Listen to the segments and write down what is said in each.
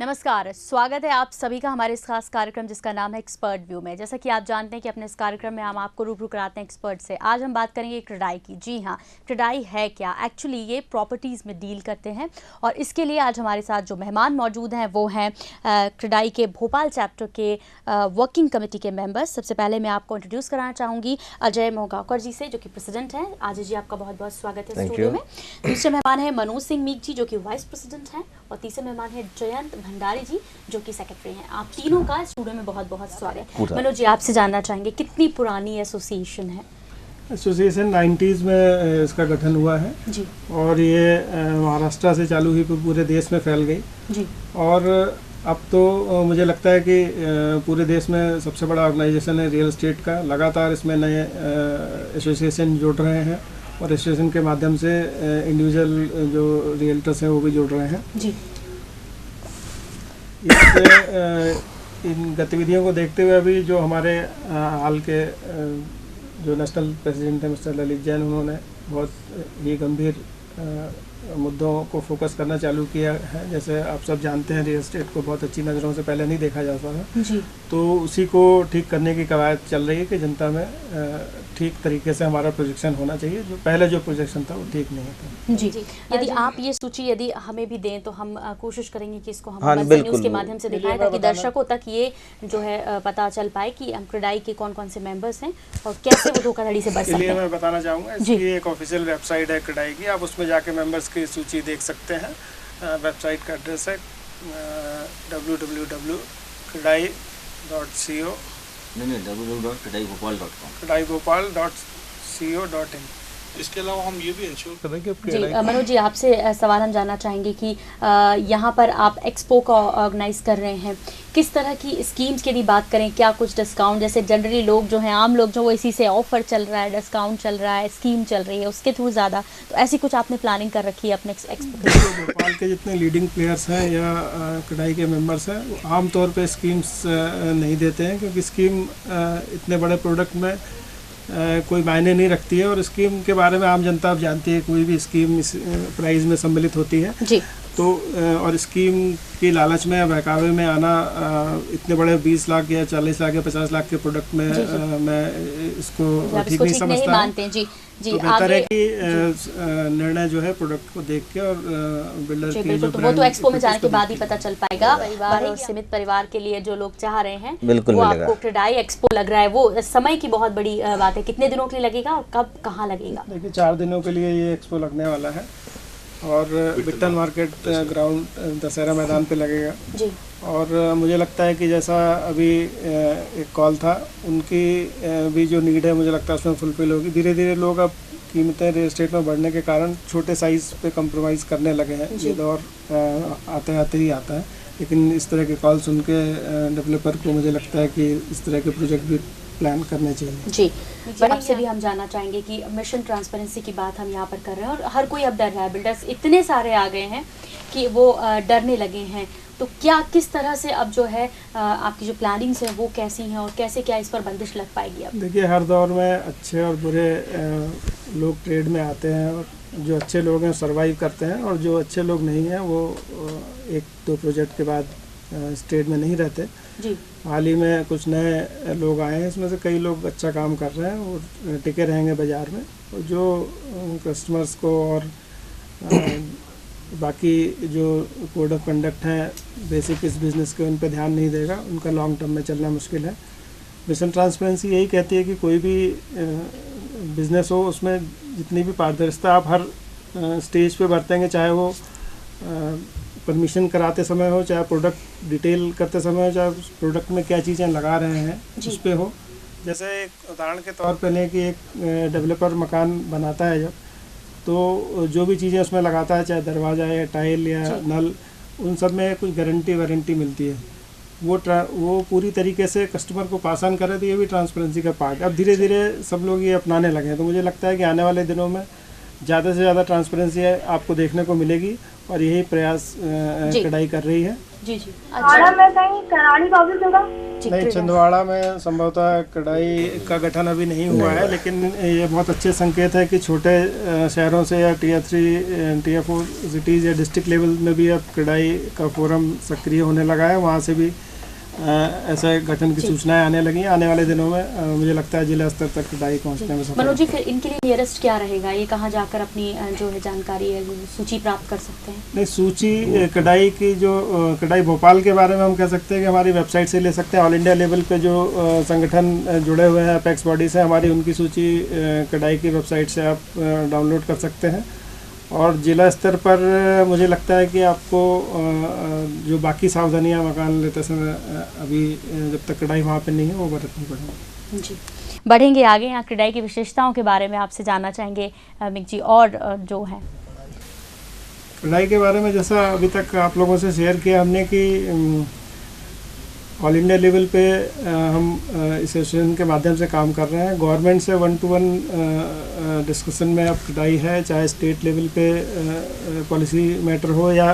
नमस्कार, स्वागत है आप सभी का हमारे इस खास कार्यक्रम जिसका नाम है एक्सपर्ट व्यू में। जैसा कि आप जानते हैं कि अपने इस कार्यक्रम में हम आपको रूबरू कराते हैं एक्सपर्ट से। आज हम बात करेंगे क्रेडाई की। जी हाँ, क्रेडाई है क्या? एक्चुअली ये प्रॉपर्टीज़ में डील करते हैं और इसके लिए आज हमारे साथ जो मेहमान मौजूद हैं वो हैं क्रेडाई के भोपाल चैप्टर के वर्किंग कमेटी के मेम्बर्स। सबसे पहले मैं आपको इंट्रोड्यूस कराना चाहूँगी अजय मोहगावकर जी से, जो कि प्रेसिडेंट हैं। अजय जी, आपका बहुत बहुत स्वागत है स्टूडियो में। दूसरे मेहमान हैं मनोज सिंह मीक जी, जो कि वाइस प्रेसिडेंट हैं, और तीसरे मेहमान हैं जयंत भंडारी जी, जो कि सेक्रेटरी हैं। आप तीनों का स्टूडियो में बहुत बहुत स्वागत है। मनोज जी, आपसे जानना चाहेंगे कितनी पुरानी एसोसिएशन है? एसोसिएशन 90s में इसका गठन हुआ है जी, और ये महाराष्ट्र से चालू हुई पूरे देश में फैल गई जी। और अब तो मुझे लगता है कि पूरे देश में सबसे बड़ा ऑर्गेनाइजेशन है रियल एस्टेट का। लगातार इसमें नए एसोसिएशन जुड़ रहे हैं और एसोसिएशन के माध्यम से इंडिविजुअल जो रियल्टर्स हैं वो भी जुड़ रहे हैं जी। इससे इन गतिविधियों को देखते हुए अभी जो हमारे हाल के जो नेशनल प्रेसिडेंट हैं मिस्टर ललित जैन, उन्होंने बहुत ही गंभीर मुद्दों को फोकस करना चालू किया है। जैसे आप सब जानते हैं, रियल एस्टेट को बहुत अच्छी नज़रों से पहले नहीं देखा जाता था जी। तो उसी को ठीक करने की कवायद चल रही है कि जनता में ठीक तरीके से हमारा प्रोजेक्शन होना चाहिए। जो पहले जो प्रोजेक्शन था वो ठीक नहीं था जी। यदि आप ये सूची यदि हमें भी दें तो हम कोशिश करेंगे कि इसको हम न्यूज़ के माध्यम से दिखाएं, ताकि दर्शकों तक ये जो है पता चल पाए कि क्रेडाई के कौन कौन से मेंबर्स हैं और कैसे वो धोखाधड़ी से बच सकते हैं। मैं बताना चाहूँगा, इसकी एक ऑफिशियल वेबसाइट है क्रेडाई की, आप उसमें जाके मेंबर्स की सूची देख सकते हैं। वेबसाइट का एड्रेस है www.kredai.co www.kredaibhopal.co.in। इसके अलावा हम ये भी इंश्योर करें कि जी मनोज जी, आपसे सवाल हम जानना चाहेंगे कि यहाँ पर आप एक्सपो का ऑर्गेनाइज कर रहे हैं, किस तरह की स्कीम्स की यदि बात करें, क्या कुछ डिस्काउंट, जैसे जनरली लोग जो हैं, आम लोग जो वो इसी से ऑफर चल रहा है, डिस्काउंट चल रहा है, स्कीम चल रही है उसके थ्रू ज़्यादा, तो ऐसी कुछ आपने प्लानिंग कर रखी है अपने एक्सपो के लिए? भोपाल के जितने लीडिंग प्लेयर्स हैं या क्रेडाई के मेंबर्स हैं, वो आमतौर पर स्कीम्स नहीं देते हैं, क्योंकि स्कीम इतने बड़े प्रोडक्ट में कोई मायने नहीं रखती है। और स्कीम के बारे में आम जनता आप जानती है, कोई भी स्कीम इस प्राइस में सम्मिलित होती है जी। तो और स्कीम की लालच में या बहकावे में आना, इतने बड़े 20 लाख या 40 लाख या 50 लाख के प्रोडक्ट में मैं इसको ठीक नहीं समझता जी। जी, तो बेहतर है कि निर्णय जो है प्रोडक्ट को देख के और बिल्डर की जो वो तो एक्सपो में जाने के बाद ही पता चल पाएगा। परिवार और सीमित परिवार के लिए जो लोग चाह रहे हैं वो आपको क्रेडाई एक्सपो लग रहा है, वो समय की बहुत बड़ी बात है। कितने दिनों के लिए लगेगा और कब कहाँ लगेगा? देखिए, 4 दिनों के लिए ये एक्सपो लगने वाला है और बिट्टन मार्केट ग्राउंड दशहरा मैदान पे लगेगा जी। और मुझे लगता है कि जैसा अभी एक कॉल था, उनकी भी जो नीड है मुझे लगता है उसमें फुलफिल होगी। धीरे धीरे लोग अब कीमतें रियल एस्टेट में बढ़ने के कारण छोटे साइज़ पे कंप्रोमाइज़ करने लगे हैं। ये दौर आते आते ही आता है, लेकिन इस तरह के कॉल सुन के डेवलपर को मुझे लगता है कि इस तरह के प्रोजेक्ट भी प्लान करने चाहिए जी। आपसे भी हम जानना चाहेंगे कि मिशन ट्रांसपेरेंसी की बात हम यहाँ पर कर रहे हैं और हर कोई अब डर रहा है, बिल्डर्स इतने सारे आ गए हैं कि वो डरने लगे हैं। तो क्या किस तरह से अब जो है आपकी जो प्लानिंग्स है वो कैसी हैं और कैसे क्या इस पर बंदिश लग पाएगी? अब देखिए, हर दौर में अच्छे और बुरे लोग ट्रेड में आते हैं, और जो अच्छे लोग हैं सर्वाइव करते हैं, और जो अच्छे लोग नहीं हैं वो 1-2 प्रोजेक्ट के बाद स्टेट में नहीं रहते जी। हाल ही में कुछ नए लोग आए हैं, इसमें से कई लोग अच्छा काम कर रहे हैं और टिके रहेंगे बाज़ार में। और जो कस्टमर्स को और बाकी जो कोड ऑफ कंडक्ट हैं बेसिक इस बिज़नेस के, उन पर ध्यान नहीं देगा, उनका लॉन्ग टर्म में चलना मुश्किल है। मिशन ट्रांसपेरेंसी यही कहती है कि कोई भी बिज़नेस हो, उसमें जितनी भी पारदर्शिता आप हर स्टेज पे बरतेंगे, चाहे वो परमिशन कराते समय हो, चाहे प्रोडक्ट डिटेल करते समय हो, चाहे प्रोडक्ट में क्या चीज़ें लगा रहे हैं उस पर हो। जैसे एक उदाहरण के तौर पे लें कि एक डेवलपर मकान बनाता है जब, तो जो भी चीज़ें उसमें लगाता है, चाहे दरवाज़ा या टाइल या नल, उन सब में कुछ वारंटी मिलती है। वो पूरी तरीके से कस्टमर को पास ऑन करे, तो ये भी ट्रांसपेरेंसी का पार्ट। अब धीरे धीरे सब लोग ये अपनाने लगे हैं, तो मुझे लगता है कि आने वाले दिनों में ज़्यादा से ज़्यादा ट्रांसपेरेंसी आपको देखने को मिलेगी, और यही प्रयास क्रेडाई कर रही है। जी जी। छिंदवाड़ा में कहीं कराड़ी का ऑफिस होगा? नहीं, छिंदवाड़ा में संभवतः कढ़ाई का गठन अभी नहीं हुआ है, लेकिन ये बहुत अच्छे संकेत है कि छोटे शहरों से या टियर 3 टियर 4 सिटीज़ या डिस्ट्रिक्ट लेवल में भी अब कढ़ाई का फोरम सक्रिय होने लगा है। वहाँ से भी ऐसे गठन की सूचनाएं आने लगी हैं। आने वाले दिनों में मुझे लगता है जिला स्तर तक कढ़ाई पहुँचने में सफल। मनोज जी, फिर इनके लिए नियरेस्ट क्या रहेगा? ये कहाँ जाकर अपनी जो है जानकारी है वो सूची प्राप्त कर सकते हैं? नहीं, सूची कढ़ाई की जो कढ़ाई भोपाल के बारे में हम कह सकते हैं कि हमारी वेबसाइट से ले सकते हैं। ऑल इंडिया लेवल पे जो संगठन जुड़े हुए हैं अपेक्स बॉडी से, हमारी उनकी सूची कढ़ाई की वेबसाइट से आप डाउनलोड कर सकते हैं। और ज़िला स्तर पर मुझे लगता है कि आपको जो बाकी सावधानियां मकान लेते समय अभी जब तक कढ़ाई वहाँ पे नहीं है वो बरतनी पड़ेगी। जी, बढ़ेंगे आगे। यहाँ कढ़ाई की विशेषताओं के बारे में आपसे जानना चाहेंगे मिक जी, और जो है कढ़ाई के बारे में जैसा अभी तक आप लोगों से शेयर किया हमने कि ऑल इंडिया लेवल पे हम एसोसिएशन के माध्यम से काम कर रहे हैं। गवर्नमेंट से 1-to-1 डिस्कशन में अब कढ़ाई है, चाहे स्टेट लेवल पे पॉलिसी मैटर हो या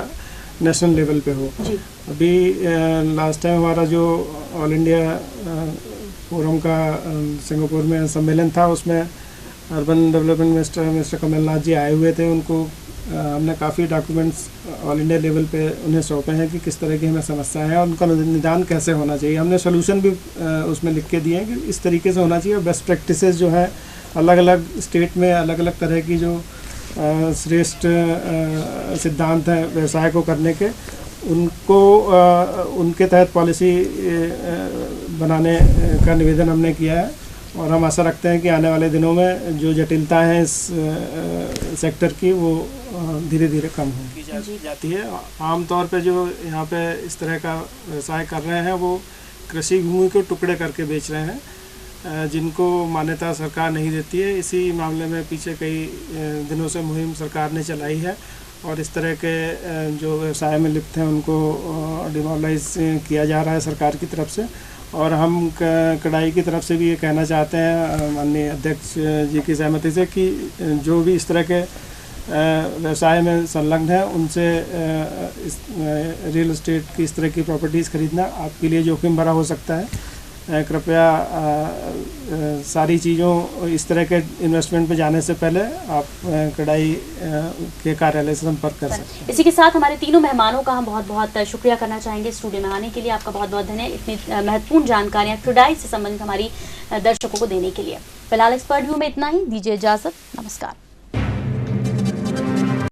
नेशनल लेवल पे हो। अभी लास्ट टाइम हमारा जो ऑल इंडिया फोरम का सिंगापुर में सम्मेलन था, उसमें अर्बन डेवलपमेंट मिनिस्टर कमलनाथ जी आए हुए थे। उनको हमने काफ़ी डॉक्यूमेंट्स ऑल इंडिया लेवल पे उन्हें सौंपे हैं कि किस तरह की हमें समस्या है और उनका निदान कैसे होना चाहिए। हमने सोल्यूशन भी उसमें लिख के दिए हैं कि इस तरीके से होना चाहिए। बेस्ट प्रैक्टिसेस जो है अलग अलग स्टेट में अलग अलग तरह की जो श्रेष्ठ सिद्धांत हैं व्यवसाय को करने के, उनको उनके तहत पॉलिसी बनाने का निवेदन हमने किया है। और हम आशा रखते हैं कि आने वाले दिनों में जो जटिलता है इस सेक्टर की वो धीरे धीरे कम होगी जाती है। आमतौर पे जो यहाँ पे इस तरह का व्यवसाय कर रहे हैं वो कृषि भूमि को टुकड़े करके बेच रहे हैं, जिनको मान्यता सरकार नहीं देती है। इसी मामले में पीछे कई दिनों से मुहिम सरकार ने चलाई है और इस तरह के जो व्यवसाय में लिप्त हैं उनको डिमोरलाइज किया जा रहा है सरकार की तरफ से। और हम कढ़ाई की तरफ से भी ये कहना चाहते हैं माननीय अध्यक्ष जी की सहमति से कि जो भी इस तरह के व्यवसाय में संलग्न है उनसे इस रियल एस्टेट की इस तरह की प्रॉपर्टीज़ खरीदना आपके लिए जोखिम भरा हो सकता है। कृपया सारी चीज़ों इस तरह के इन्वेस्टमेंट पे जाने से पहले आप कढ़ाई के कार्यालय से संपर्क कर सकते हैं। इसी के साथ हमारे तीनों मेहमानों का हम बहुत बहुत शुक्रिया करना चाहेंगे स्टूडियो में आने के लिए। आपका बहुत बहुत धन्यवाद इतनी महत्वपूर्ण जानकारियाँ कढ़ाई से संबंधित हमारी दर्शकों को देने के लिए। फिलहाल एक्सपर्ट व्यू में इतना ही, दीजिए इजाज़त, नमस्कार।